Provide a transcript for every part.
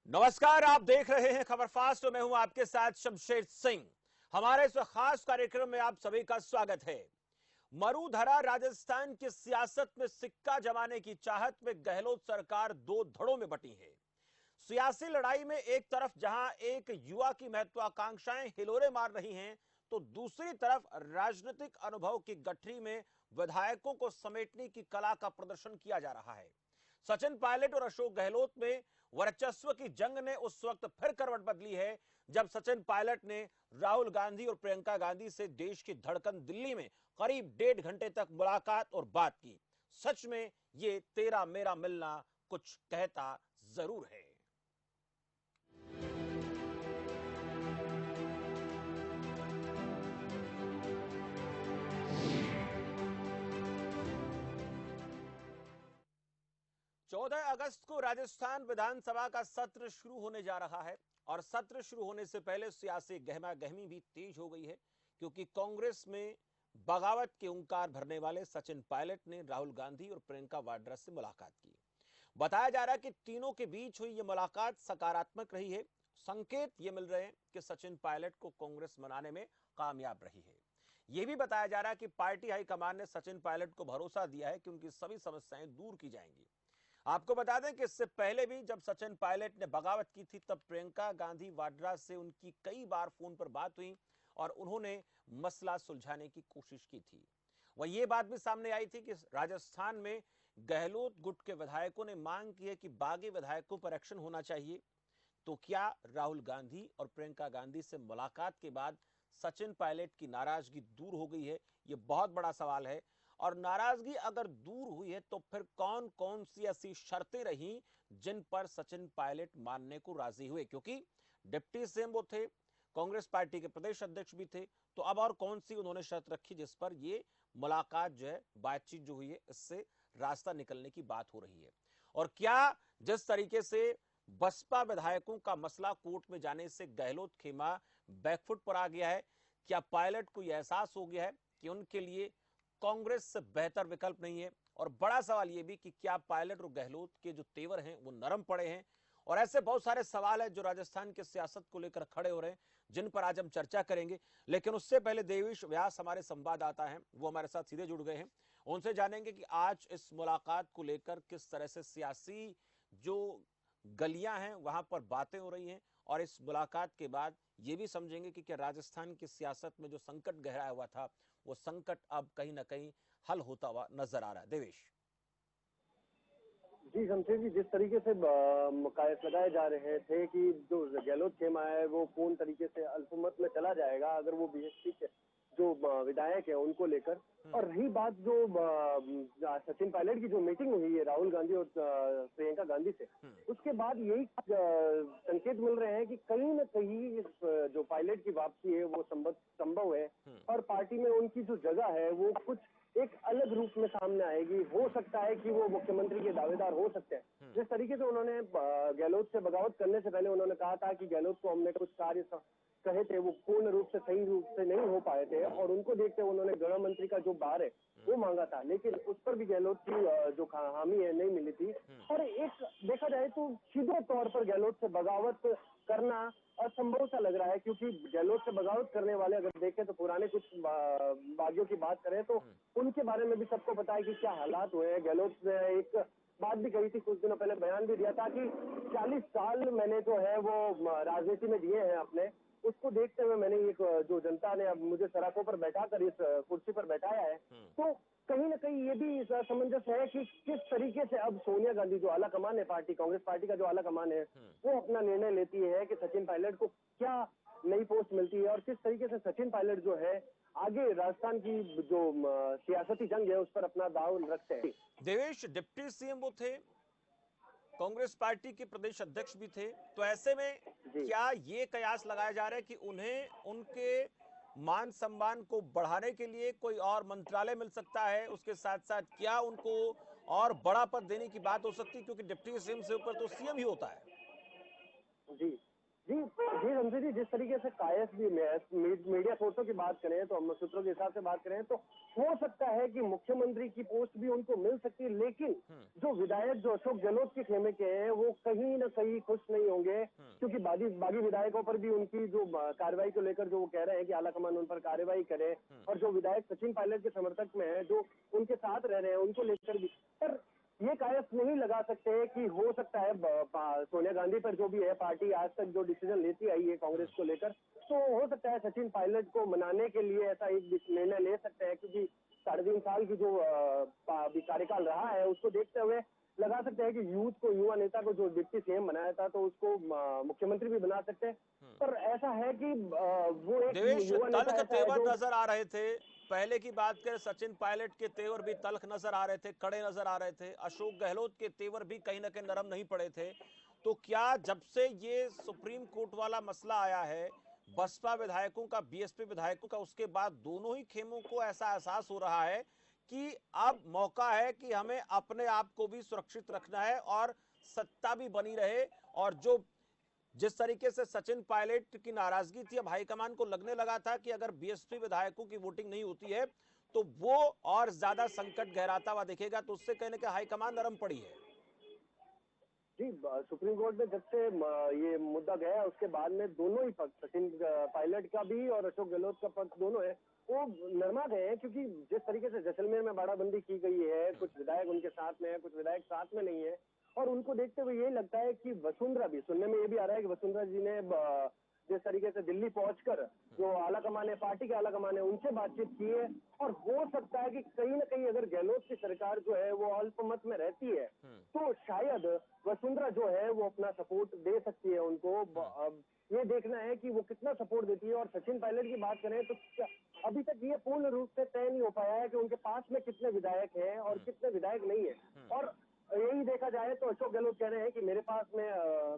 नमस्कार, आप देख रहे हैं खबर फास्ट और मैं हूं आपके साथ शमशेर सिंह। हमारे इस खास कार्यक्रम में आप सभी का स्वागत है। मरुधरा राजस्थान की सियासत में सिक्का जमाने की चाहत में गहलोत सरकार दो धड़ों में बटी है। सियासी लड़ाई में एक तरफ जहां एक युवा की महत्वाकांक्षाएं हिलोरे मार रही हैं, तो दूसरी तरफ राजनीतिक अनुभव की गठरी में विधायकों को समेटने की कला का प्रदर्शन किया जा रहा है। सचिन पायलट और अशोक गहलोत में वर्चस्व की जंग ने उस वक्त फिर करवट बदली है जब सचिन पायलट ने राहुल गांधी और प्रियंका गांधी से देश की धड़कन दिल्ली में करीब 1.5 घंटे तक मुलाकात और बात की। सच में ये तेरा मेरा मिलना कुछ कहता जरूर है। 14 अगस्त को राजस्थान विधानसभा का सत्र शुरू होने जा रहा है और सत्र शुरू होने से पहले सियासी गहमा गहमी भी तेज हो गई है, क्योंकि कांग्रेस में बगावत के ओंकार भरने वाले सचिन पायलट ने राहुल गांधी और प्रियंका वाड्रा से मुलाकात की। बताया जा रहा है कि तीनों के बीच हुई यह मुलाकात सकारात्मक रही है। संकेत ये मिल रहे हैं कि सचिन पायलट को कांग्रेस मनाने में कामयाब रही है। यह भी बताया जा रहा है कि पार्टी हाईकमान ने सचिन पायलट को भरोसा दिया है कि उनकी सभी समस्याएं दूर की जाएंगी। आपको बता दें कि इससे पहले भी जब सचिन पायलट ने बगावत की थी, तब प्रियंका गांधी वाड्रा से उनकी कई बार फोन पर बात हुई और उन्होंने मसला सुलझाने की कोशिश की थी। वह ये बात भी सामने आई थी कि राजस्थान में गहलोत गुट के विधायकों ने मांग की है कि बागी विधायकों पर एक्शन होना चाहिए। तो क्या राहुल गांधी और प्रियंका गांधी से मुलाकात के बाद सचिन पायलट की नाराजगी दूर हो गई है? यह बहुत बड़ा सवाल है। और नाराजगी अगर दूर हुई है तो फिर कौन कौन सी ऐसी शर्तें रही जिन पर सचिन पायलट मानने को राजी हुए? क्योंकि डिप्टी सीएम वो थे, कांग्रेस पार्टी के प्रदेश अध्यक्ष भी थे, तो अब और कौन सी उन्होंने शर्त रखी जिस पर ये मुलाकात जो है, बातचीत जो हुई है, इससे रास्ता निकलने की बात हो रही है? और क्या जिस तरीके से बसपा विधायकों का मसला कोर्ट में जाने से गहलोत खेमा बैकफुट पर आ गया है, क्या पायलट को यह एहसास हो गया है कि उनके लिए कांग्रेस से बेहतर विकल्प नहीं है? और बड़ा सवाल यह भी कि क्या पायलट और गहलोत के जो तेवर हैं वो नरम पड़े हैं? और ऐसे बहुत सारे सवाल हैं जो राजस्थान के सियासत को लेकर खड़े हो रहे हैं, जिन पर आज हम चर्चा करेंगे। लेकिन उससे पहले देवेश व्यास हमारे संवाददाता हैं, वो हमारे साथ सीधे जुड़ गए हैं। उनसे जानेंगे कि आज इस मुलाकात को लेकर किस तरह से सियासी जो गलियां हैं वहां पर बातें हो रही हैं, और इस मुलाकात के बाद ये भी समझेंगे कि क्या राजस्थान की सियासत में जो संकट गहराया हुआ था वो संकट अब कहीं ना कहीं हल होता हुआ नजर आ रहा है। देवेश जी शमशेर जी, जिस तरीके से कयास लगाए जा रहे थे कि जो गहलोत खेमा है वो पूर्ण तरीके से अल्पमत में चला जाएगा अगर वो बीएसपी के जो विधायक है उनको लेकर। और रही बात जो सचिन पायलट की जो मीटिंग हुई है राहुल गांधी और प्रियंका गांधी से, उसके बाद यही संकेत मिल रहे हैं कि कहीं न कहीं इस जो पायलट की वापसी है वो संभव है और पार्टी में उनकी जो जगह है वो कुछ एक अलग रूप में सामने आएगी। हो सकता है कि वो मुख्यमंत्री के दावेदार हो सकते हैं। जिस तरीके से उन्होंने गहलोत से बगावत करने से पहले उन्होंने कहा था कि गहलोत को हमने कुछ कार्य कहे थे वो पूर्ण रूप से सही रूप से नहीं हो पाए थे और उनको देखते हुए उन्होंने गृह मंत्री का जो बार है वो मांगा था, लेकिन उस पर भी गहलोत की जो हामी है नहीं मिली थी। और एक देखा जाए तो सीधे तौर पर गहलोत से बगावत करना असंभव सा लग रहा है, क्योंकि गहलोत से बगावत करने वाले अगर देखें तो पुराने कुछ बागियों की बात करें तो उनके बारे में भी सबको पता है कि क्या हालात हुए हैं। गहलोत ने एक बात भी कही थी, कुछ दिनों पहले बयान भी दिया था कि 40 साल मैंने जो है वो राजनीति में दिए हैं अपने, उसको देखते हुए मैंने एक जो जनता ने अब मुझे सड़कों पर बैठाकर इस कुर्सी पर बैठाया है। तो कहीं ना कहीं ये भी सामंजस्य है कि किस तरीके से अब सोनिया गांधी जो आला कमान है पार्टी, कांग्रेस पार्टी का जो आला कमान है, वो अपना निर्णय लेती है कि सचिन पायलट को क्या नई पोस्ट मिलती है और किस तरीके से सचिन पायलट जो है आगे राजस्थान की जो सियासती जंग है उस पर अपना दाव रखते हैं। देवेश डिप्टी सीएम वो थे, कांग्रेस पार्टी के प्रदेश अध्यक्ष भी थे, तो ऐसे में क्या ये कयास लगाया जा रहा है कि उन्हें उनके मान सम्मान को बढ़ाने के लिए कोई और मंत्रालय मिल सकता है? उसके साथ साथ क्या उनको और बड़ा पद देने की बात हो सकती है, क्योंकि डिप्टी सीएम से ऊपर तो सीएम ही होता है। जी जी जी रणजीत जी, जिस तरीके से कायस भी मीडिया सोर्सों की बात करें तो हम सूत्रों के हिसाब से बात करें तो हो सकता है कि मुख्यमंत्री की पोस्ट भी उनको मिल सकती है, लेकिन जो विधायक जो अशोक गहलोत के खेमे के हैं वो कहीं ना कहीं खुश नहीं होंगे, क्योंकि बागी बागी विधायकों पर भी उनकी जो कार्रवाई को लेकर जो वो कह रहे हैं कि आलाकमान उन पर कार्रवाई करे, और जो विधायक सचिन पायलट के समर्थक में है जो उनके साथ रह रहे हैं उनको लेकर भी, पर ये कायस नहीं लगा सकते कि हो सकता है सोनिया गांधी पर जो भी है पार्टी आज तक जो डिसीजन लेती आई है कांग्रेस को लेकर, तो हो सकता है सचिन पायलट को मनाने के लिए ऐसा एक निर्णय ले सकते हैं, क्योंकि 3.5 साल की जो कार्यकाल रहा है उसको देखते हुए लगा सकते हैं कि युवा नेता को जो डिप्टी सीएम बनाया था तो उसको मुख्यमंत्री भी बना सकते हैं। पर ऐसा है कि वो एक देवेश, युवा नेता तल्ख ऐसा है तेवर जो नजर आ रहे थे। पहले की बात करें, सचिन पायलट के तेवर भी तल्ख नजर आ रहे थे, कड़े नजर आ रहे थे। अशोक गहलोत के तेवर भी कहीं ना कहीं नरम नहीं पड़े थे। तो क्या जब से ये सुप्रीम कोर्ट वाला मसला आया है, बसपा विधायकों का, बीएसपी विधायकों का, उसके बाद दोनों ही खेमों को ऐसा एहसास हो रहा है कि अब मौका है कि हमें अपने आप को भी सुरक्षित रखना है और सत्ता भी बनी रहे, और जो जिस तरीके से सचिन पायलट की नाराजगी थी, अब हाईकमान को लगने लगा था कि अगर बीएसपी विधायकों की वोटिंग नहीं होती है तो वो और ज्यादा संकट गहराता हुआ दिखेगा, तो उससे कहने के हाईकमान नरम पड़ी है। जी सुप्रीम कोर्ट में जब से ये मुद्दा गया उसके बाद में दोनों ही पक्ष, सचिन पायलट का भी और अशोक गहलोत का पक्ष, दोनों है वो नरमा गए हैं, क्योंकि जिस तरीके से जैसलमेर में बाड़ाबंदी की गई है, कुछ विधायक उनके साथ में है, कुछ विधायक साथ में नहीं है, और उनको देखते हुए यही लगता है कि वसुंधरा भी, सुनने में ये भी आ रहा है कि वसुंधरा जी ने जिस तरीके से दिल्ली पहुंचकर जो आला कमान है, पार्टी के आला कमान है, उनसे बातचीत की है, और हो सकता है कि कहीं ना कहीं अगर गहलोत की सरकार जो है वो अल्पमत में रहती है तो शायद वसुंधरा जो है वो अपना सपोर्ट दे सकती है उनको। अब ये देखना है कि वो कितना सपोर्ट देती है। और सचिन पायलट की बात करें तो अभी तक ये पूर्ण रूप से तय नहीं हो पाया है कि उनके पास में कितने विधायक हैं और कितने विधायक नहीं है, और यही देखा जाए तो अशोक गहलोत कह रहे हैं कि मेरे पास में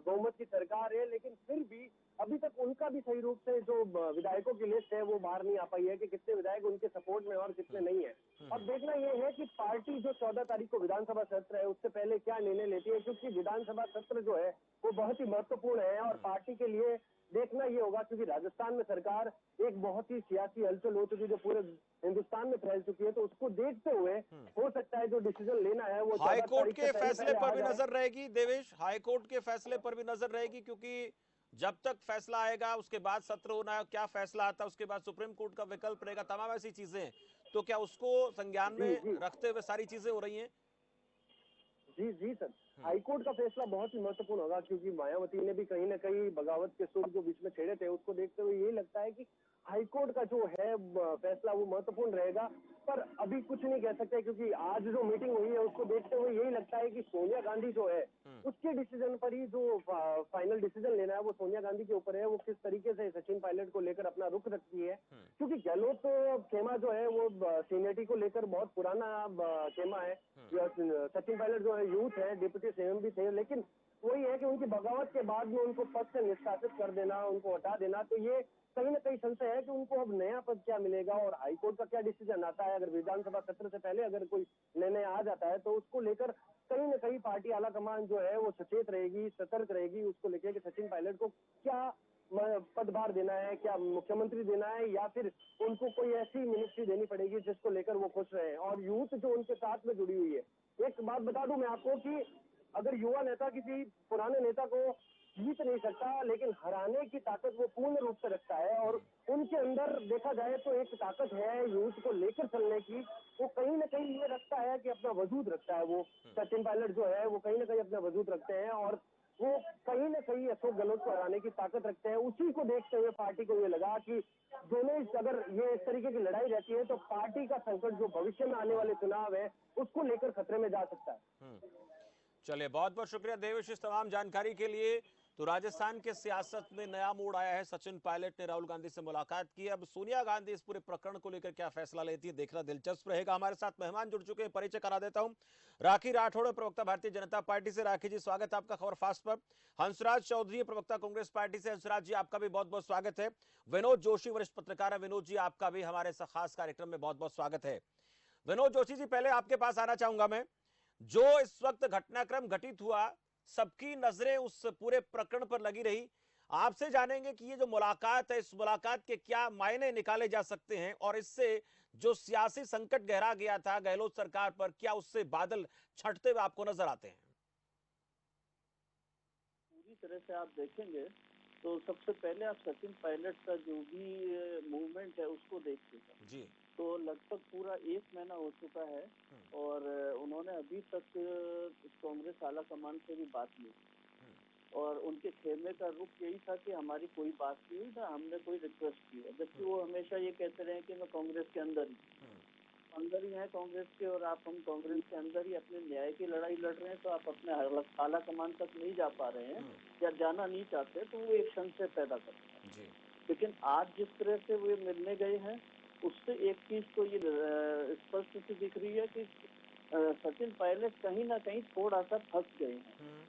बहुमत की सरकार है, लेकिन फिर भी अभी तक उनका भी सही रूप से जो विधायकों की लिस्ट है वो बाहर नहीं आ पाई है कि कितने विधायक उनके सपोर्ट में और कितने नहीं है। अब देखना यह है कि पार्टी जो 14 तारीख को विधानसभा सत्र है उससे पहले क्या निर्णय लेती है, क्योंकि विधानसभा सत्र जो है वो बहुत ही महत्वपूर्ण है, और पार्टी के लिए देखना ये होगा, क्योंकि राजस्थान में सरकार एक बहुत ही सियासी हलचल हो चुकी है जो पूरे हिंदुस्तान में फैल चुकी है, तो उसको देखते हुए हो सकता है जो डिसीजन लेना है वो हाईकोर्ट के फैसले पर भी पहले नजर रहेगी देवेश, हाईकोर्ट के फैसले पर भी नजर रहेगी, क्योंकि जब तक फैसला आएगा उसके बाद सत्र होना है, क्या फैसला आता है उसके बाद सुप्रीम कोर्ट का विकल्प रहेगा, तमाम ऐसी चीजें हैं। तो क्या उसको संज्ञान जी में जी रखते हुए सारी चीजें हो रही हैं? जी जी सर, हाईकोर्ट का फैसला बहुत ही महत्वपूर्ण होगा, क्योंकि मायावती ने भी कहीं ना कहीं बगावत के सुर जो बीच में छेड़े थे उसको देखते हुए यही लगता है कि हाईकोर्ट का जो है फैसला वो महत्वपूर्ण रहेगा। पर अभी कुछ नहीं कह सकते, क्योंकि आज जो मीटिंग हुई है उसको देखते हुए यही लगता है कि सोनिया गांधी जो है उसके डिसीजन पर ही जो फाइनल डिसीजन लेना है वो सोनिया गांधी के ऊपर है, वो किस तरीके से सचिन पायलट को लेकर अपना रुख रखती है, क्योंकि गहलोत खेमा जो है वो सीनियरिटी को लेकर बहुत पुराना खेमा है, सचिन पायलट जो है यूथ है, डिप्टी सीएम भी थे, लेकिन वही है कि उनकी बगावत के बाद में उनको पद से निष्कासित कर देना, उनको हटा देना, तो ये कहीं ना कहीं संशय है कि उनको अब नया पद क्या मिलेगा और हाईकोर्ट का क्या डिसीजन आता है। अगर विधानसभा सत्र से पहले अगर कोई निर्णय आ जाता है तो उसको लेकर कहीं ना कहीं पार्टी आला कमान जो है वो सचेत रहेगी, सतर्क रहेगी उसको लेकर कि सचिन पायलट को क्या पदभार देना है, क्या मुख्यमंत्री देना है, या फिर उनको कोई ऐसी मिनिस्ट्री देनी पड़ेगी जिसको लेकर वो खुश रहे। और यूथ जो उनके साथ में जुड़ी हुई है, एक बात बता दूं मैं आपको कि अगर युवा नेता किसी पुराने नेता को जीत नहीं सकता, लेकिन हराने की ताकत वो पूर्ण रूप से रखता है, और उनके अंदर देखा जाए तो एक ताकत है यूथ को लेकर चलने की, वो कहीं ना कहीं ये रखता है कि अपना वजूद रखता है। वो सचिन पायलट जो है वो कहीं ना कहीं अपना वजूद रखते हैं, और वो कहीं ना कहीं अशोक गहलोत को हराने की ताकत रखते हैं। उसी को देखते हुए पार्टी को ये लगा कि दोनों अगर ये इस तरीके की लड़ाई रहती है तो पार्टी का संकट जो भविष्य में आने वाले चुनाव है उसको लेकर खतरे में जा सकता है। चलिए, बहुत बहुत शुक्रिया देवेश इस तमाम जानकारी के लिए। तो राजस्थान के सियासत में नया मोड़ आया है, सचिन पायलट ने राहुल गांधी से मुलाकात की। अब सोनिया गांधी इस पूरे प्रकरण को लेकर क्या फैसला लेती है, देखना दिलचस्प रहेगा। हमारे साथ मेहमान जुड़ चुके हैं, परिचय करा देता हूं। राखी राठौड़, प्रवक्ता भारतीय जनता पार्टी से। राखी जी, स्वागत है आपका खबर फास्ट पर। हंसराज चौधरी, प्रवक्ता कांग्रेस पार्टी से। हंसराज जी, आपका भी बहुत बहुत स्वागत है। विनोद जोशी, वरिष्ठ पत्रकार है। विनोद जी, आपका भी हमारे खास कार्यक्रम में बहुत बहुत स्वागत है। विनोद जोशी जी, पहले आपके पास आना चाहूंगा मैं। जो इस वक्त घटनाक्रम घटित हुआ, सबकी नजरें उस पूरे प्रकरण पर लगी रही। आपसे जानेंगे कि ये जो मुलाकात है, इस मुलाकात के क्या मायने निकाले जा सकते हैं और इससे जो सियासी संकट गहरा गया था गहलोत सरकार पर, क्या उससे बादल छंटते हुए आपको नजर आते हैं? पूरी तरह से आप देखेंगे तो सबसे पहले आप सचिन पायलट का जो भी मूवमेंट है उसको देखिएगा। जी। तो लगभग पूरा 1 महीना हो चुका है हम्म, और उन्होंने अभी तक कांग्रेस आला कमान से भी बात नहीं की। हम्म, और उनके खेमे का रुख यही था कि हमारी कोई बात नहीं हुई, ना हमने कोई रिक्वेस्ट की है, जबकि हम्म, वो हमेशा ये कहते रहे कि मैं कांग्रेस के हम्म, अंदर ही हैं कांग्रेस के, और आप हम कांग्रेस के अंदर ही अपने न्याय की लड़ाई लड़ रहे हैं, तो आप अपने आला कमान तक नहीं जा पा रहे हैं हम्म, या जाना नहीं चाहते, तो वो एक संशय पैदा करता है। जी। लेकिन आज जिस तरह से वो मिलने गए हैं, उससे एक चीज तो ये स्पष्ट सी दिख रही है कि सचिन पायलट कहीं ना कहीं थोड़ा सा फंस गए हैं हम्म,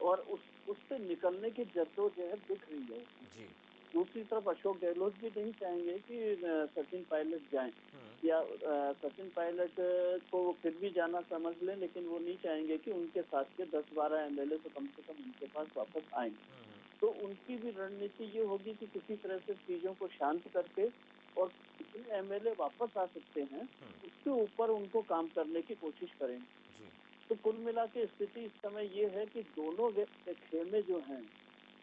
और उससे निकलने की जद्दोजहद दिख रही है। जी। दूसरी तरफ अशोक गहलोत भी नहीं चाहेंगे कि सचिन पायलट जाएं, हम्म, या सचिन पायलट को वो फिर भी जाना समझ लें, लेकिन वो नहीं चाहेंगे कि उनके साथ के 10-12 एमएलए तो कम से कम उनके पास वापस आए। हम्म, तो उनकी भी रणनीति ये होगी कि किसी तरह से चीजों को शांत करके और जितने एमएलए वापस आ सकते हैं उसके ऊपर उनको काम करने की कोशिश करेंगे। जी। तो कुल मिला के स्थिति इस समय ये है कि दोनों खेमे जो हैं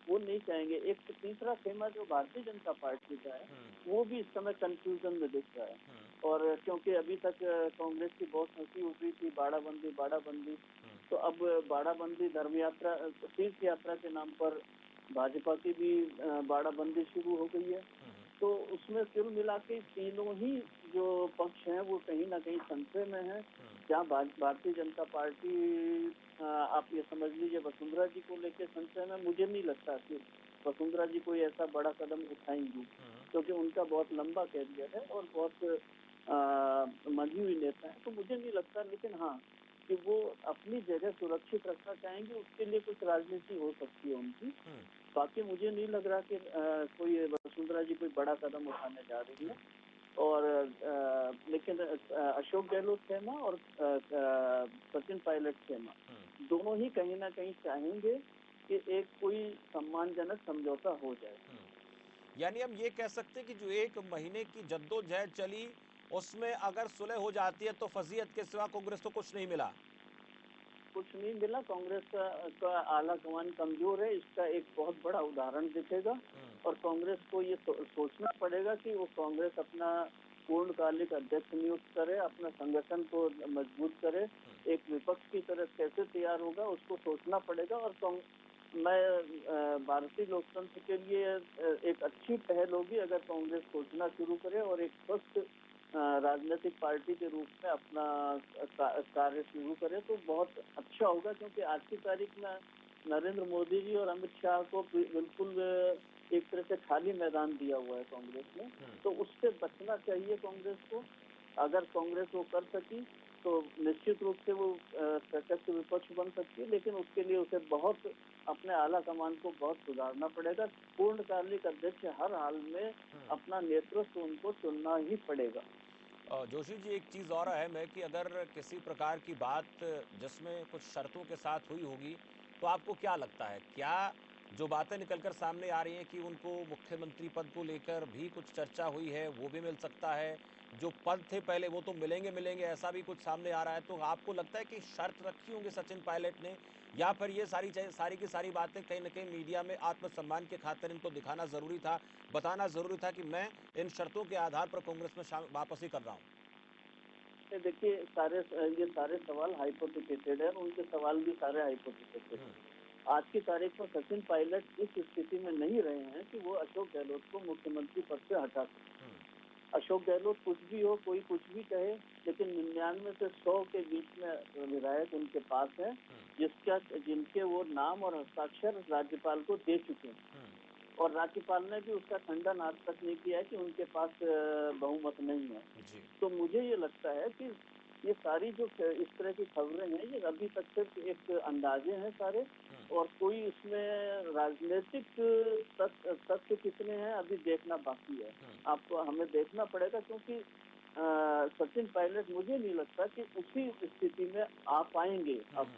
वो नहीं चाहेंगे। एक तीसरा खेमा जो भारतीय जनता पार्टी का है हम्म, वो भी इस समय कंफ्यूजन में दिख रहा है। हम्म, और क्योंकि अभी तक कांग्रेस की बहुत हंसी उड़ रही थी, बाड़ाबंदी, हम्म, तो अब बाड़ाबंदी धर्म यात्रा तीर्थ यात्रा के नाम पर भाजपा की भी बाड़ाबंदी शुरू हो गई है। हम्म, तो उसमें कुल मिला के तीनों ही जो पक्ष हैं वो कहीं ना कहीं संशय में है। जहाँ भारतीय जनता पार्टी आप ये समझ लीजिए वसुंधरा जी को लेके संशय में, मुझे नहीं लगता कि वसुंधरा जी कोई ऐसा बड़ा कदम उठाएंगी, क्योंकि उनका बहुत लंबा कैरियर है और बहुत मंझी हुई नेता है, तो मुझे नहीं लगता। लेकिन हाँ, कि वो अपनी जगह सुरक्षित रखना चाहेंगे, उसके लिए कुछ राजनीति हो सकती है उनकी। हम्म, बाकी मुझे नहीं लग रहा कि कोई वसुंधरा जी कोई बड़ा कदम उठाने जा रही है। और लेकिन अशोक गहलोत खेमा और सचिन पायलट खेमा दोनों ही कहीं ना कहीं चाहेंगे कि एक कोई सम्मानजनक समझौता हो जाए। यानी हम ये कह सकते हैं कि जो 1 महीने की जद्दोजहद चली, उसमें अगर सुलह हो जाती है तो फजीहत के सिवा कांग्रेस को कुछ नहीं मिला। कुछ नहीं मिला, कांग्रेस का आला कमान कमजोर है, इसका एक बहुत बड़ा उदाहरण दिखेगा। और कांग्रेस को ये सोचना पड़ेगा कि वो कांग्रेस अपना पूर्णकालिक अध्यक्ष नियुक्त करे, अपना संगठन को मजबूत करे, एक विपक्ष की तरह कैसे तैयार होगा उसको सोचना पड़ेगा। और मैं भारतीय लोकतंत्र के लिए एक अच्छी पहल होगी अगर कांग्रेस सोचना शुरू करे और एक स्वस्थ राजनीतिक पार्टी के रूप में अपना कार्य शुरू करे, तो बहुत अच्छा होगा। क्योंकि आज की तारीख में नरेंद्र मोदी जी और अमित शाह को बिल्कुल एक तरह से खाली मैदान दिया हुआ है कांग्रेस ने, तो उससे बचना चाहिए कांग्रेस को। अगर कांग्रेस वो कर सकी तो निश्चित रूप से वो सशक्त विपक्ष बन सकती है, लेकिन उसके लिए उसे बहुत अपने आला कमान को बहुत सुधारना पड़ेगा। पूर्णकालिक अध्यक्ष हर हाल में अपना नेतृत्व उनको चुनना ही पड़ेगा। जोशी जी, एक चीज़ और है मैं कि अगर किसी प्रकार की बात जिसमें कुछ शर्तों के साथ हुई होगी, तो आपको क्या लगता है, क्या जो बातें निकलकर सामने आ रही हैं कि उनको मुख्यमंत्री पद को लेकर भी कुछ चर्चा हुई है, वो भी मिल सकता है? जो पद थे पहले वो तो मिलेंगे, ऐसा भी कुछ सामने आ रहा है। तो आपको लगता है कि शर्त रखी होंगी सचिन पायलट ने, या फिर ये सारी की सारी बातें कहीं न कहीं मीडिया में आत्मसम्मान के खातिर इनको दिखाना ज़रूरी था, बताना ज़रूरी था कि मैं इन शर्तों के आधार पर कांग्रेस में वापसी कर रहा हूँ? देखिए ये सारे सवाल हाइपोथेटिकल है, उनके सवाल भी सारे हाइपोथेटिकल है। आज की तारीख में सचिन पायलट इस स्थिति में नहीं रहे हैं कि वो अशोक गहलोत को मुख्यमंत्री पद से हटा सके। अशोक गहलोत कुछ भी हो, कोई कुछ भी कहे, लेकिन 99 से 100 के बीच में विधायक उनके पास है, जिनके वो नाम और हस्ताक्षर राज्यपाल को दे चुके हैं। और राज्यपाल ने भी उसका खंडन आज तक नहीं किया है कि उनके पास बहुमत नहीं है। तो मुझे ये लगता है कि ये सारी जो इस तरह की खबरें हैं, ये अभी तक सिर्फ एक अंदाजे हैं सारे, और कोई इसमें राजनीतिक तथ्य कितने हैं अभी देखना बाकी है। आपको हमें देखना पड़ेगा, क्योंकि सचिन पायलट मुझे नहीं लगता कि उसी स्थिति में आ पाएंगे अब।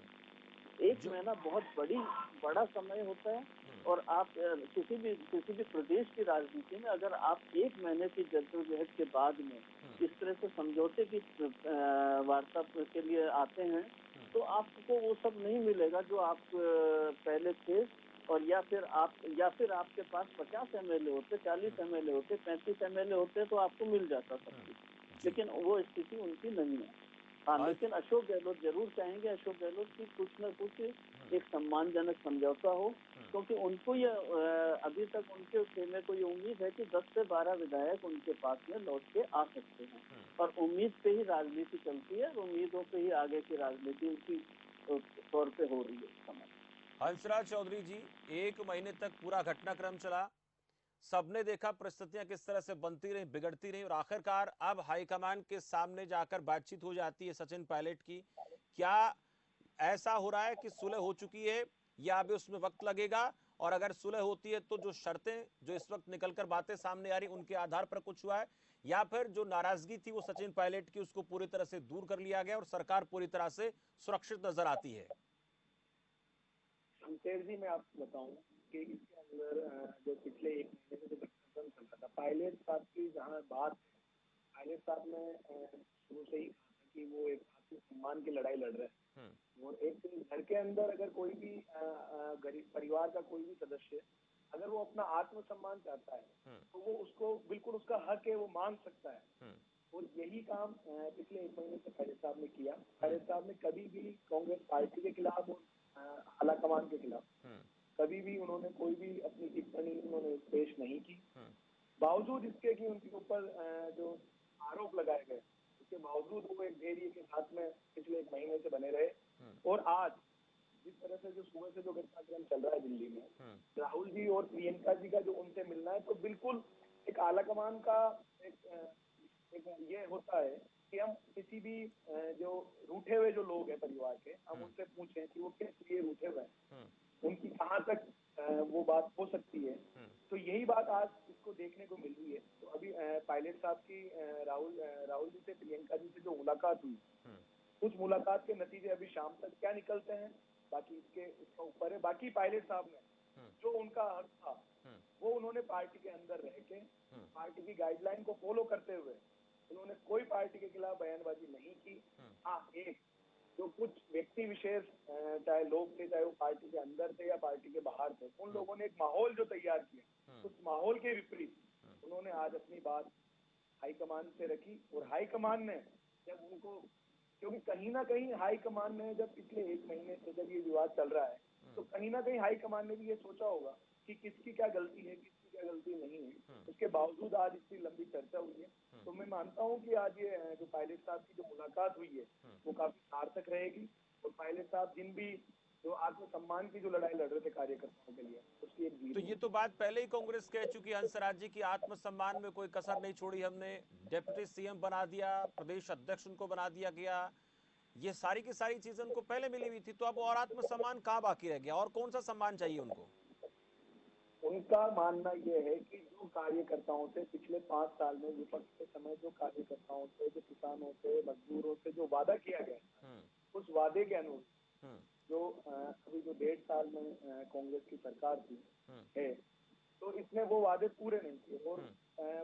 1 जो महीना बहुत बड़ा समय होता है, और आप किसी भी प्रदेश की राजनीति में अगर आप 1 महीने की जद्दोजहद के बाद में इस तरह से समझौते की वार्ता के लिए आते हैं, तो आपको वो सब नहीं मिलेगा जो आप पहले थे। और या फिर आपके पास 50 एमएलए होते, 40 एमएलए होते, 35 एमएलए होते, तो आपको मिल जाता सब कुछ। लेकिन वो स्थिति उनकी नहीं है। हाँ, लेकिन अशोक गहलोत जरूर चाहेंगे, अशोक गहलोत की कुछ न कुछ एक सम्मानजनक समझौता हो, क्योंकि उनको ये अभी तक उनके खेमे को ये उम्मीद है कि 10 से 12 विधायक उनके पास में लौट के आ सकते हैं। और उम्मीद पे ही राजनीति चलती है, उम्मीदों पे ही आगे की राजनीति उनकी तौर पे हो रही है इस समय। हंसराज चौधरी जी, 1 महीने तक पूरा घटनाक्रम चला, सबने देखा परिस्थितियां किस तरह से बनती रही, बिगड़ती रही, और आखिरकार अब हाईकमान के सामने जाकर बातचीत हो जाती है सचिन पायलट की। क्या ऐसा हो रहा है कि सुलह हो चुकी है या अभी उसमें वक्त लगेगा? और अगर सुलह होती है तो जो शर्तें जो इस वक्त निकलकर बातें सामने आ रही उनके आधार पर कुछ हुआ है, या फिर जो नाराजगी थी वो सचिन पायलट की उसको पूरी तरह से दूर कर लिया गया और सरकार पूरी तरह से सुरक्षित नजर आती है? शमशेर जी, मैं आपको बताऊं कि इसके अंदर जो पिछले 1 महीने से जो घटनाक्रम चल रहा था, पायलट साहब की जहाँ बात है, पायलट साहब ने शुरू से ही कहा था कि वो एक आत्मसम्मान की लड़ाई लड़ रहे हैं। और एक घर के अंदर अगर कोई भी गरीब परिवार का कोई भी सदस्य अगर वो अपना आत्मसम्मान चाहता है तो वो उसको बिल्कुल उसका हक है, वो मांग सकता है। और यही काम पिछले 1 महीने से पायलट साहब ने किया। पायलट साहब ने कभी भी कांग्रेस पार्टी के खिलाफ और आला कमान के खिलाफ कभी भी उन्होंने कोई भी अपनी टिप्पणी उन्होंने पेश नहीं की। बावजूद इसके कि उनके ऊपर जो आरोप लगाए गए, उसके बावजूद वो एक धैर्य के साथ में पिछले 1 महीने से बने रहे। और आज जिस तरह से जो सुबह से जो घटनाक्रम चल रहा है दिल्ली में, राहुल जी और प्रियंका जी का जो उनसे मिलना है, तो बिल्कुल एक आला कमान का एक ये होता है कि हम किसी भी जो रूठे हुए जो लोग हैं परिवार के, हम उनसे पूछें कि वो किस लिए रूठे हुए हैं, उनकी कहाँ तक वो बात हो सकती है। तो यही बात आज इसको देखने को मिल रही है। तो अभी पायलट साहब की राहुल जी से प्रियंका जी से जो मुलाकात हुई, उस मुलाकात के नतीजे अभी शाम तक क्या निकलते हैं बाकी इसका ऊपर है। बाकी पायलट साहब ने जो उनका हक था वो उन्होंने पार्टी के अंदर रह के पार्टी की गाइडलाइन को फॉलो करते हुए उन्होंने कोई पार्टी के खिलाफ बयानबाजी नहीं की। हाँ, एक जो कुछ व्यक्ति विशेष चाहे लोग थे, चाहे वो पार्टी के अंदर थे या पार्टी के बाहर थे, उन लोगों ने एक माहौल जो तैयार किया, उस माहौल के विपरीत उन्होंने आज अपनी बात हाईकमान से रखी। और हाईकमान ने जब उनको, क्योंकि कहीं ना कहीं हाईकमान ने जब पिछले 1 महीने से जब ये विवाद चल रहा है, तो कहीं ना कहीं हाईकमान ने भी ये सोचा होगा कि किसकी क्या गलती है, किसकी क्या गलती नहीं है। उसके बावजूद आज इतनी लंबी चर्चा हुई है। तो मैं मानता हूँ कि आज ये जो पायलट साहब की जो मुलाकात हुई है वो काफी सार्थक रहेगी। और पायलट साहब जिन भी जो आत्मसम्मान की जो लड़ाई लड़ रहे थे कार्यकर्ताओं के लिए, उसकी एक जीत। तो ये तो बात पहले ही कांग्रेस कह चुकी है हंसराज जी की आत्मसम्मान में कोई कसर नहीं छोड़ी हमने, डिप्टी सीएम बना दिया, प्रदेश अध्यक्ष उनको बना दिया गया, ये सारी की सारी चीजें उनको पहले मिली हुई थी। तो अब और आत्मसम्मान कहाँ बाकी रह गया, और कौन सा सम्मान चाहिए उनको? उनका मानना यह है कि जो कार्यकर्ताओं से पिछले 5 साल में विपक्ष के समय जो कार्यकर्ताओं से, जो किसानों से, मजदूरों से जो वादा किया गया, उस वादे के अनुरूप जो अभी जो 1.5 साल में कांग्रेस की सरकार थी है, तो इसने वो वादे पूरे नहीं किए। और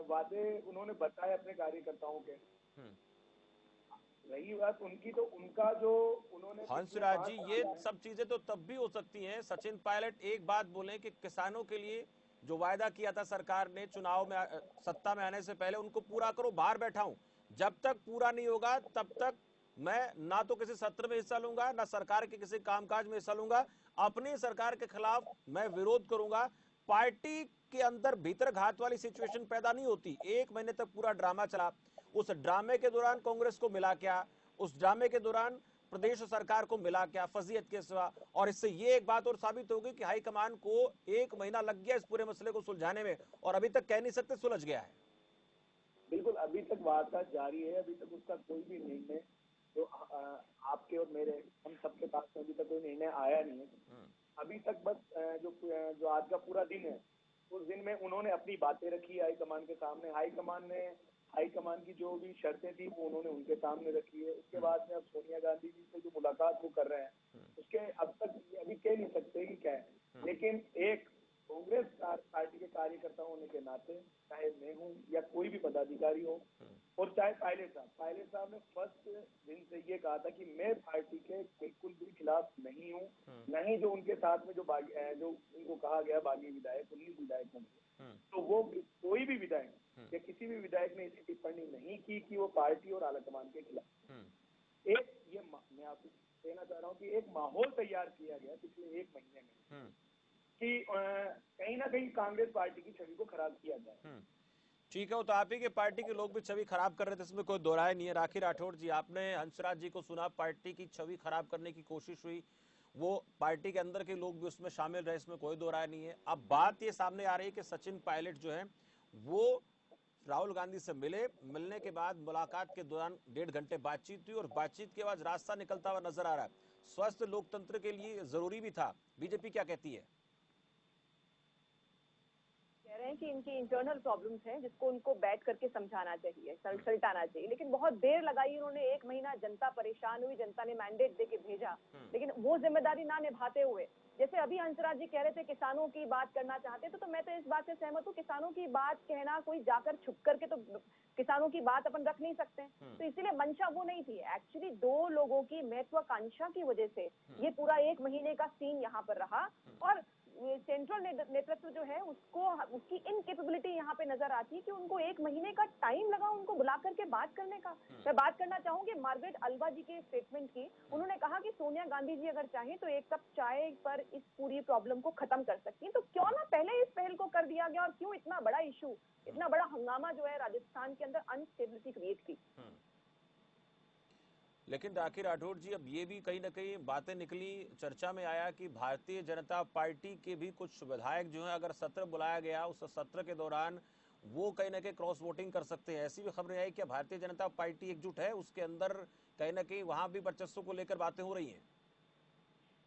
वादे उन्होंने बताए अपने कार्यकर्ताओं के। रही बात उनकी, तो उनका जो उन्होंने हंसराज जी, ये सब चीजें तो तब भी हो सकती हैं। सचिन पायलट एक बात बोले कि किसानों के लिए जो वायदा किया था सरकार ने चुनाव में सत्ता में आने से पहले, उनको पूरा करो, बाहर बैठा हूं, जब तक पूरा नहीं होगा तब तक मैं ना तो किसी सत्र में हिस्सा लूंगा, ना सरकार के किसी कामकाज में हिस्सा लूंगा, अपनी सरकार के खिलाफ मैं विरोध करूंगा। पार्टी के अंदर भीतर घात वाली सिचुएशन पैदा नहीं होती। 1 महीने तक पूरा ड्रामा चला, उस ड्रामे के दौरान कांग्रेस को मिला क्या, उस ड्रामे के दौरान प्रदेश सरकार को मिला क्या, फजीयत के सिवा। और इससे ये एक बात और साबित होगी कि हाईकमान को 1 महीना लग गया इस पूरे मसले को सुलझाने में, और अभी तक कह नहीं सकते सुलझ गया है। बिल्कुल, अभी तक वार्ता जारी है, अभी तक उसका कोई भी निर्णय जो आपके और मेरे हम सबके पास में अभी तक कोई निर्णय आया नहीं है। अभी तक बस जो आज का पूरा दिन है, उस दिन में उन्होंने अपनी बातें रखी हाईकमान के सामने। हाईकमान की जो भी शर्तें थी वो उन्होंने उनके सामने रखी है। उसके बाद में अब सोनिया गांधी जी से जो मुलाकात वो कर रहे हैं, उसके अब तक अभी कह नहीं सकते कि क्या है। लेकिन एक कार्यकर्ता होने के नाते, चाहे मैं हूँ या कोई भी पदाधिकारी हो, और चाहे पायलट साहब ने फर्स्ट दिन से ये कहा था कि मैं पार्टी के बिल्कुल भी खिलाफ नहीं हूँ, न ही जो उनके साथ में जो उनको कहा गया बागी विधायक, 19 विधायकों में, तो वो कोई भी विधायक या किसी भी विधायक ने ऐसी टिप्पणी नहीं की कि वो पार्टी और आलाकमान के खिलाफ। एक ये मैं आपको कहना चाह रहा हूँ कि एक माहौल तैयार किया गया पिछले 1 महीने में कि कहीं ना कहीं कांग्रेस पार्टी की छवि को खराब किया जाए। ठीक है, वो तो आप ही के पार्टी के लोग भी छवि खराब कर रहे थे, इसमें कोई दो राय नहीं है। राखी राठौड़ जी, आपने हंसराज जी को सुना, पार्टी की छवि खराब करने की कोशिश हुई, वो पार्टी के अंदर के लोग भी उसमें शामिल रहे, इसमें कोई दो राय नहीं है। अब बात ये सामने आ रही है कि सचिन पायलट जो है वो राहुल गांधी से मिलने के बाद मुलाकात के दौरान 1.5 घंटे बातचीत हुई और बातचीत के बाद रास्ता निकलता हुआ नजर आ रहा है। स्वस्थ लोकतंत्र के लिए जरूरी भी था। बीजेपी क्या कहती है? कह रहे हैं कि इनकी इंटरनल प्रॉब्लम्स हैं जिसको उनको बैठ करके समझाना चाहिए, सलटाना चाहिए, लेकिन बहुत देर लगाई उन्होंने। 1 महीना जनता परेशान हुई, जनता ने मैंडेट देके भेजा, लेकिन वो जिम्मेदारी ना निभाते हुए, जैसे अभी हंसराज जी कह रहे थे किसानों की बात करना चाहते, तो मैं तो इस बात से सहमत हूँ। किसानों की बात कहना, कोई जाकर छुप करके तो किसानों की बात अपन रख नहीं सकते, तो इसीलिए मंशा वो नहीं थी। एक्चुअली 2 लोगों की महत्वाकांक्षा की वजह से ये पूरा 1 महीने का सीन यहाँ पर रहा, और सेंट्रल नेतृत्व जो है उसको उसकी इनकेपेबिलिटी यहाँ पे नजर आती है कि उनको 1 महीने का टाइम लगा उनको बुला करके बात करने का। मैं बात करना चाहूंगी मार्गरेट अल्वा जी के स्टेटमेंट की। उन्होंने कहा कि सोनिया गांधी जी अगर चाहें तो 1 कप चाय पर इस पूरी प्रॉब्लम को खत्म कर सकती हैं, तो क्यों ना पहले इस पहल को कर दिया गया, और क्यों इतना बड़ा इशू, इतना बड़ा हंगामा जो है राजस्थान के अंदर अनस्टेबिलिटी क्रिएट की। लेकिन राखी राठौड़ जी, अब ये भी कहीं ना कहीं बातें निकली, चर्चा में आया कि भारतीय जनता पार्टी के भी कुछ विधायक जो हैं, अगर सत्र बुलाया गया उस सत्र के दौरान वो कहीं ना कहीं क्रॉस वोटिंग कर सकते हैं। ऐसी भी खबरें आई कि भारतीय जनता पार्टी एकजुट है, उसके अंदर कहीं ना कहीं वहां भी वर्चस्व को लेकर बातें हो रही हैं।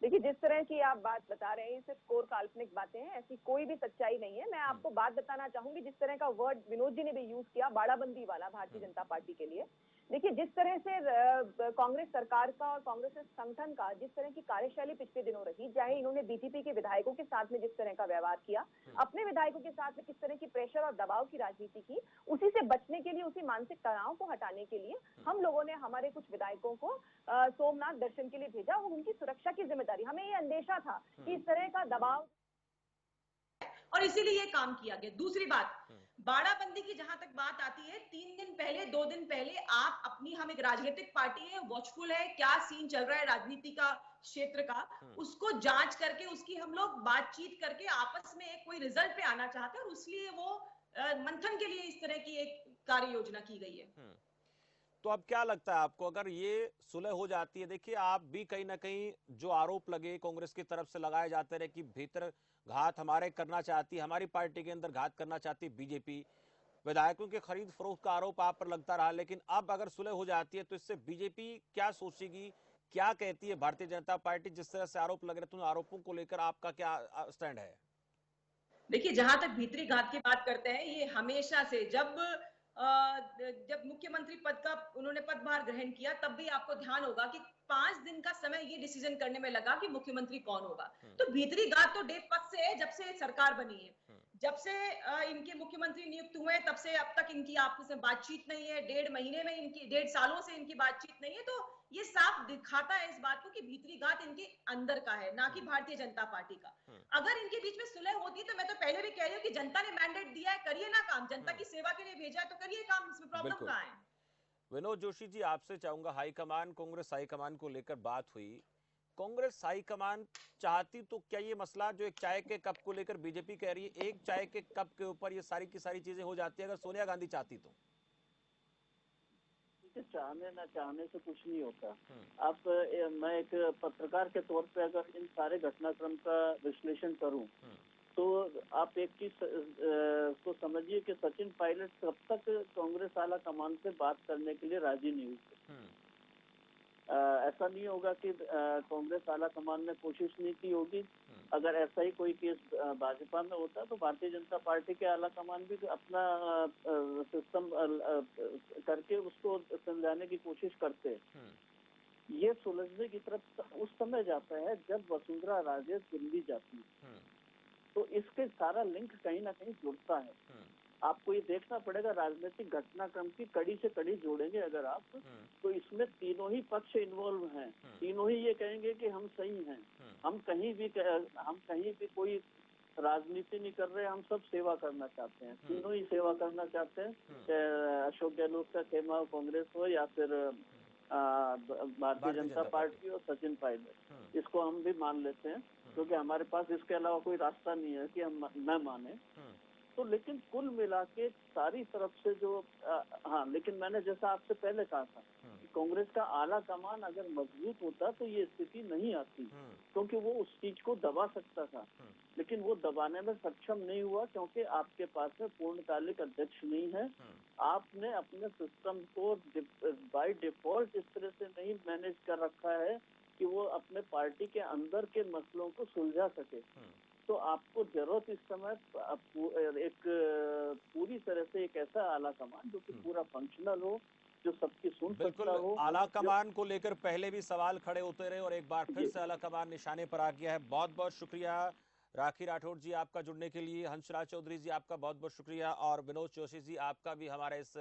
देखिए, जिस तरह की आप बात बता रहे हैं सिर्फ कोर काल्पनिक बातें हैं, ऐसी कोई भी सच्चाई नहीं है। मैं आपको बात बताना चाहूंगी, जिस तरह का वर्ड विनोद जी ने भी यूज किया, बाड़ाबंदी वाला भारतीय जनता पार्टी के लिए। देखिए, जिस तरह से कांग्रेस सरकार का और कांग्रेस संगठन का जिस तरह की कार्यशैली पिछले दिनों रही, चाहे इन्होंने बीजेपी के विधायकों के साथ में जिस तरह का व्यवहार किया, अपने विधायकों के साथ में किस तरह की प्रेशर और दबाव की राजनीति की, उसी से बचने के लिए, उसी मानसिक तनाव को हटाने के लिए हम लोगों ने हमारे कुछ विधायकों को सोमनाथ दर्शन के लिए भेजा। और उनकी सुरक्षा की जिम्मेदारी, हमें ये अंदेशा था कि इस तरह का दबाव, और इसीलिए ये काम किया गया। दूसरी बात, बाड़ाबंदी की जहां तक बात आती है, 3 दिन पहले, 2 दिन पहले आप अपनी, हम एक राजनीतिक पार्टी है, वॉचफुल है, क्या सीन चल रहा है राजनीति का, क्षेत्र का, उसको जांच करके उसकी हम लोग बातचीत करके आपस में एक कोई रिजल्ट पे आना चाहते हैं, और इसलिए वो मंथन के लिए इस तरह की एक कार्य योजना की गई है। तो अब क्या लगता है आपको, अगर ये सुलह हो जाती है? देखिए, आप भी कहीं ना कहीं जो आरोप लगे कांग्रेस की तरफ से लगाए जाते रहे कि भीतर घात हमारे करना चाहती है, हमारी पार्टी के अंदर घात करना चाहती है बीजेपी, विधायकों के खरीद फरोख्त का आरोप आप पर लगता रहा, लेकिन अब अगर सुलह हो जाती है तो इससे बीजेपी क्या सोचेगी, क्या कहती है भारतीय जनता पार्टी? जिस तरह से आरोप लग रहे थे, उन आरोपों को लेकर आपका क्या स्टैंड है? देखिए, जहां तक भीतरी घात की बात करते हैं, ये हमेशा से जब मुख्यमंत्री पद का उन्होंने पदभार ग्रहण किया, तब भी आपको ध्यान होगा कि 5 दिन का समय ये डिसीजन करने में लगा कि मुख्यमंत्री कौन होगा। तो भीतरी घात तो डे पद से है, जब से सरकार बनी है, जब से इनके मुख्यमंत्री नियुक्त हुए, तब से अब तक इनकी आपस में बातचीत नहीं है। 1.5 महीने में इनकी, 1.5 सालों से इनकी बातचीत नहीं है। तो ये साफ दिखाता है इस बात को कि भीतरी घात इनके अंदर का है, ना कि भारतीय जनता पार्टी का। अगर इनके बीच में सुलह होती, तो मैं तो पहले भी कह रही हूँ कि जनता ने मैंडेट दिया है, करिए ना काम, जनता की सेवा के लिए भेजा है तो करिए काम, इसमें प्रॉब्लम कहाँ है? विनोद जोशी जी, आपसे चाहूंगा, हाईकमान, कांग्रेस हाईकमान को लेकर बात हुई, कांग्रेस हाईकमान चाहती तो क्या ये मसला जो एक चाय के कप को लेकर बीजेपी कह रही है, एक चाय के कप के ऊपर ये सारी की सारी चीजें हो जाती है, अगर सोनिया गांधी चाहती तो? चाहने ना चाहने से कुछ नहीं होता। आप मैं एक पत्रकार के तौर पे अगर इन सारे घटनाक्रम का विश्लेषण करूं, तो आप एक चीज को समझिए कि सचिन पायलट कब तक कांग्रेस आला कमान से बात करने के लिए राजी नहीं हुए। ऐसा नहीं होगा कि कांग्रेस आला कमान ने कोशिश नहीं की होगी। अगर ऐसा ही कोई केस भाजपा में होता तो भारतीय जनता पार्टी के आला कमान भी अपना सिस्टम करके उसको समझाने की कोशिश करते हैं। ये सुलझने की तरफ उस समय जाता है जब वसुंधरा राजे दिल्ली जाती है। तो इसके सारा लिंक कहीं ना कहीं जुड़ता है। आपको ये देखना पड़ेगा, राजनीतिक घटनाक्रम की कड़ी से कड़ी जोड़ेंगे अगर आप, तो इसमें तीनों ही पक्ष इन्वॉल्व हैं। तीनों ही ये कहेंगे कि हम सही हैं, हम कहीं भी कोई राजनीति नहीं कर रहे, हम सब सेवा करना चाहते हैं। तीनों ही सेवा करना चाहते हैं, अशोक गहलोत का खेमा कांग्रेस हो या फिर भारतीय जनता पार्टी और सचिन पायलट, इसको हम भी मान लेते हैं क्योंकि हमारे पास इसके अलावा कोई रास्ता नहीं है कि हम न माने। तो लेकिन कुल मिला के सारी तरफ से जो हाँ, लेकिन मैंने जैसा आपसे पहले कहा था कि कांग्रेस का आला कमान अगर मजबूत होता तो ये स्थिति नहीं आती, क्योंकि वो उस चीज को दबा सकता था, लेकिन वो दबाने में सक्षम नहीं हुआ क्योंकि आपके पास में पूर्णकालिक अध्यक्ष नहीं है। आपने अपने सिस्टम को बाय डिफॉल्ट इस तरह से नहीं मैनेज कर रखा है कि वो अपने पार्टी के अंदर के मसलों को सुलझा सके। तो आपको जरूरत इस समय एक पूरी तरह से एक ऐसा आला कमान जो कि पूरा फंक्शनल हो, जो सबकी सुन सकता हो। आला कमान को लेकर पहले भी सवाल खड़े होते रहे और एक बार फिर से आला कमान निशाने पर आ गया है। बहुत बहुत शुक्रिया राखी राठौड़ जी आपका जुड़ने के लिए, हंसराज चौधरी जी आपका बहुत बहुत शुक्रिया, और विनोद जोशी जी आपका भी हमारे इस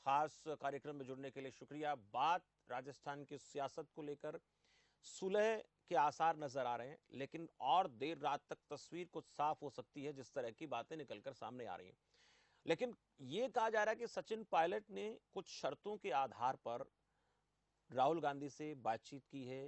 खास कार्यक्रम में जुड़ने के लिए शुक्रिया। बात राजस्थान की सियासत को लेकर सुलह के आसार नजर आ रहे हैं, लेकिन और देर रात तक तस्वीर कुछ साफ हो सकती है जिस तरह की बातें निकलकर सामने आ रही हैं। लेकिन यह कहा जा रहा है कि सचिन पायलट ने कुछ शर्तों के आधार पर राहुल गांधी से बातचीत की है,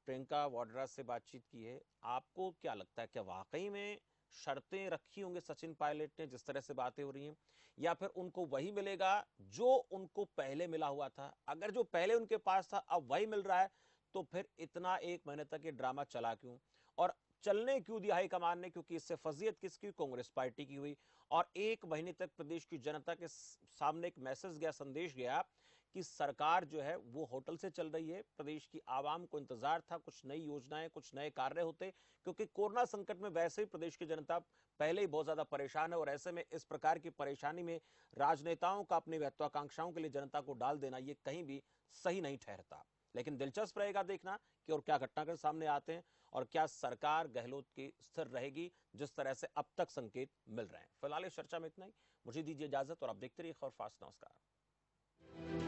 प्रियंका वाड्रा से बातचीत की है। आपको क्या लगता है, क्या वाकई में शर्तें रखी होंगे सचिन पायलट ने जिस तरह से बातें हो रही हैं, या फिर उनको वही मिलेगा जो उनको पहले मिला हुआ था? अगर जो पहले उनके पास था अब वही मिल रहा है तो फिर इतना एक महीने तक ये ड्रामा चला क्यों, और चलने क्यों दिया हाईकमान ने? क्योंकि इससे फजीयत किसकी? कांग्रेस पार्टी की हुई। और एक महीने तक प्रदेश की जनता के सामने एक मैसेज गया, संदेश गया कि सरकार जो है वो होटल से चल रही है। प्रदेश की आवाम को इंतजार था कुछ नई योजनाएं, कुछ नए कार्य होते, क्योंकि कोरोना संकट में वैसे ही प्रदेश की जनता पहले ही बहुत ज्यादा परेशान है, और ऐसे में इस प्रकार की परेशानी में राजनेताओं का अपनी महत्वाकांक्षाओं के लिए जनता को डाल देना ये कहीं भी सही नहीं ठहरता। लेकिन दिलचस्प रहेगा देखना कि और क्या घटनाक्रम सामने आते हैं, और क्या सरकार गहलोत की स्थिर रहेगी जिस तरह से अब तक संकेत मिल रहे हैं। फिलहाल इस चर्चा में इतना ही, मुझे दीजिए इजाजत और आप देखते रहिए खबर फास्ट। नमस्कार।